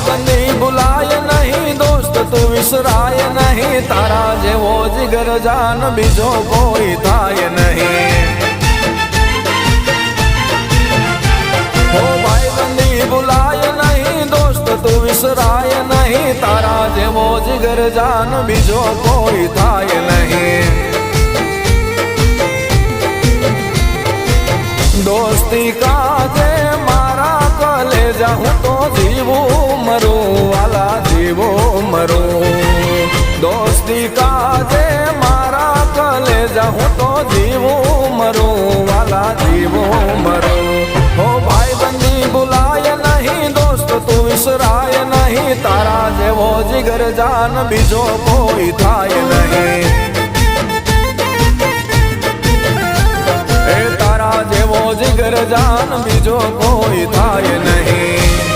भाई बंदी बुलाए नहीं दोस्त तू विसराए नहीं तारा जेवो जिगर जान बीजो कोई थाय नहीं हो भाई बंदी बुलाए नहीं दोस्त तू विसराए नहीं तारा जेवो जिगर जान बीजो कोई थाय नहीं दोस्ती का जे मारा कलेजा हूँ तो जीवू मरू वाला जीवो मरू दोस्ती का जे मारा कलेजा हूँ तो जीवो मरू वाला जीवो मरू हो भाई बंदी बुलाए नहीं दोस्त तू विसराए नहीं तारा जेवो जिगर जान बीजो कोई थाय नहीं तारा जेवो जिगर जान बीजो कोई थाय नहीं।